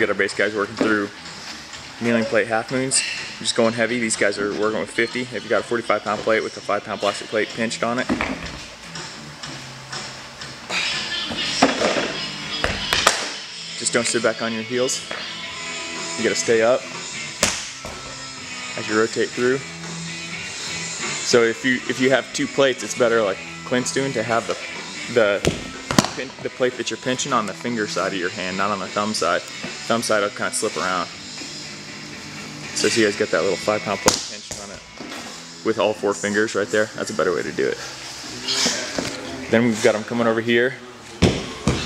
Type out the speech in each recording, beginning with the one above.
we got our base guys working through kneeling plate half moons. Just going heavy. These guys are working with 50. If you got a 45-pound plate with a 5-pound plastic plate pinched on it. Just don't sit back on your heels. You gotta stay up as you rotate through. So if you have 2 plates, it's better, like Clint's doing, to have the plate that you're pinching on the finger side of your hand, not on the thumb side. Thumb side will kind of slip around. So see, you guys got that little 5-pound plate pinched on it with all 4 fingers right there. That's a better way to do it. Then we've got them coming over here.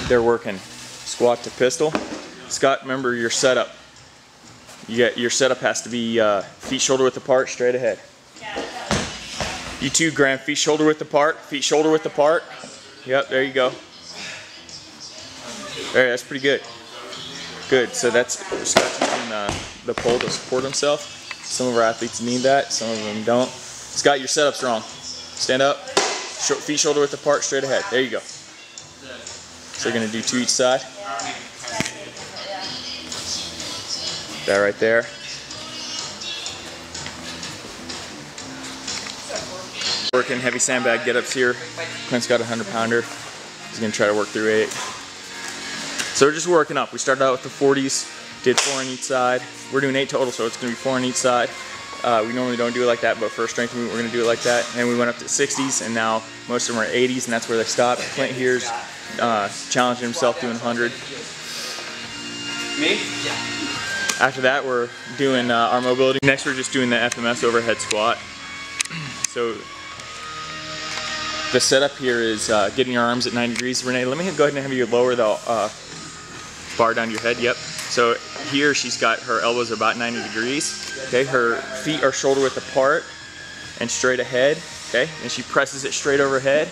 They're working squat to pistol. Scott, remember your setup. Your setup has to be feet shoulder width apart, straight ahead. You too, Graham. Feet shoulder width apart. Feet shoulder width apart. Yep, there you go. There, that's pretty good. Good. So that's Scott's using the pole to support himself. Some of our athletes need that. Some of them don't. Scott, your setup's wrong. Stand up. Feet shoulder width apart, straight ahead. There you go. So you're gonna do 2 each side. That right there. Working heavy sandbag get-ups here. Clint's got a 100-pounder. He's gonna try to work through 8. So we're just working up. We started out with the 40s, did 4 on each side. We're doing 8 total, so it's gonna be 4 on each side. We normally don't do it like that, but for a strength movement, we're gonna do it like that. And we went up to 60s, and now most of them are 80s, and that's where they stopped. Clint here's challenging himself doing 100. Me? Yeah. After that, we're doing our mobility. Next, we're just doing the FMS overhead squat. So the setup here is getting your arms at 90 degrees. Renee, let me go ahead and have you lower the bar down to your head. Yep. So here she's got her elbows about 90 degrees. Okay, her feet are shoulder width apart and straight ahead. Okay, and she presses it straight overhead,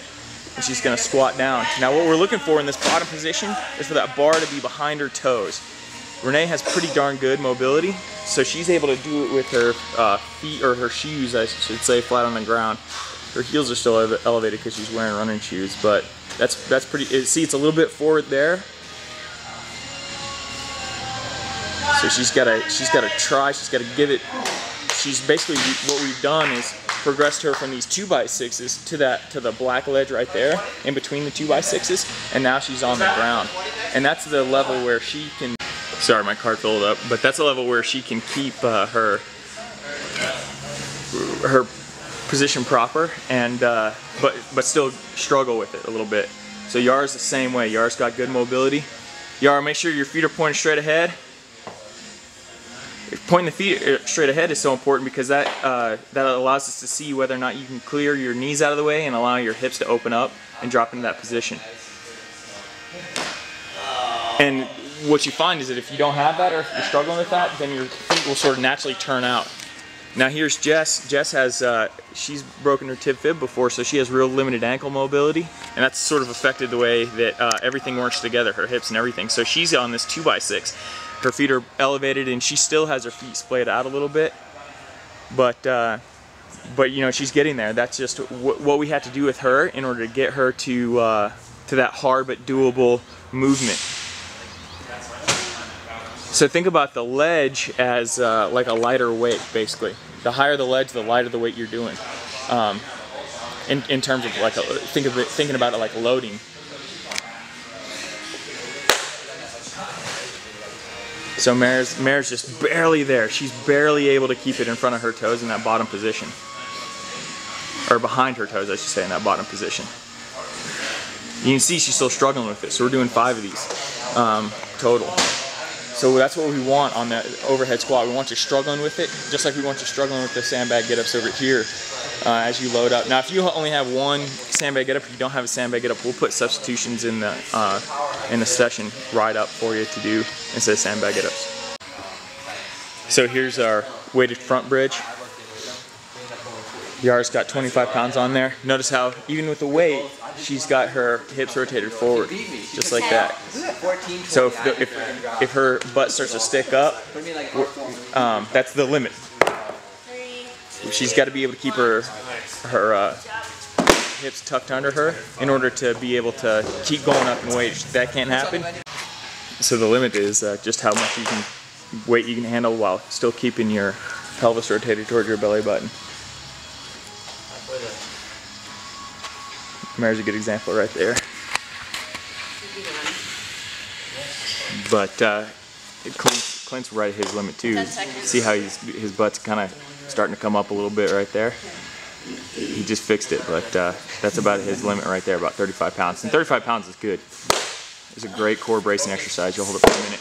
and she's gonna squat down. Now what we're looking for in this bottom position is for that bar to be behind her toes. Renee has pretty darn good mobility, so she's able to do it with her feet, or her shoes, I should say, flat on the ground. Her heels are still elevated because she's wearing running shoes, but that's pretty. See, it's a little bit forward there. So she's got to try. She's got to give it. She's basically, what we've done is progressed her from these 2x6s to the black ledge right there, in between the 2x6s, and now she's on the ground, and that's the level where she can. Sorry, my card filled up, but that's a level where she can keep her position proper, and but still struggle with it a little bit. So Yara's the same way. Yara's got good mobility. Yara, make sure your feet are pointed straight ahead. Pointing the feet straight ahead is so important because that allows us to see whether or not you can clear your knees out of the way and allow your hips to open up and drop into that position. And what you find is that if you don't have that, or if you're struggling with that, then your feet will sort of naturally turn out. Now here's Jess. Jess has, she's broken her tib fib before, so she has real limited ankle mobility, and that's sort of affected the way that everything works together, her hips and everything. So she's on this 2x6. Her feet are elevated, and she still has her feet splayed out a little bit, but you know, she's getting there. That's just what we had to do with her in order to get her to that hard but doable movement. So think about the ledge as like a lighter weight, basically. The higher the ledge, the lighter the weight you're doing. In terms of like thinking about it like loading. So Mare's just barely there. She's barely able to keep it in front of her toes in that bottom position, or behind her toes, I should say, in that bottom position. You can see she's still struggling with it. So we're doing 5 of these total. So that's what we want on that overhead squat. We want you struggling with it, just like we want you struggling with the sandbag get-ups over here as you load up. Now, if you only have one sandbag get-up, if you don't have a sandbag get-up, we'll put substitutions in the session right up for you to do instead of sandbag get-ups. So here's our weighted front bridge. Yara's got 25 pounds on there. Notice how, even with the weight, she's got her hips rotated forward, just like that. So if her butt starts to stick up, that's the limit. She's got to be able to keep her hips tucked under her in order to be able to keep going up in weight. That can't happen. So the limit is just how much weight you can handle while still keeping your pelvis rotated towards your belly button. There's a good example right there. But Clint's right at his limit too. See how his butt's kind of starting to come up a little bit right there? He just fixed it, but that's about his limit right there, about 35 pounds. And 35 pounds is good. It's a great core bracing exercise. You'll hold it for a minute.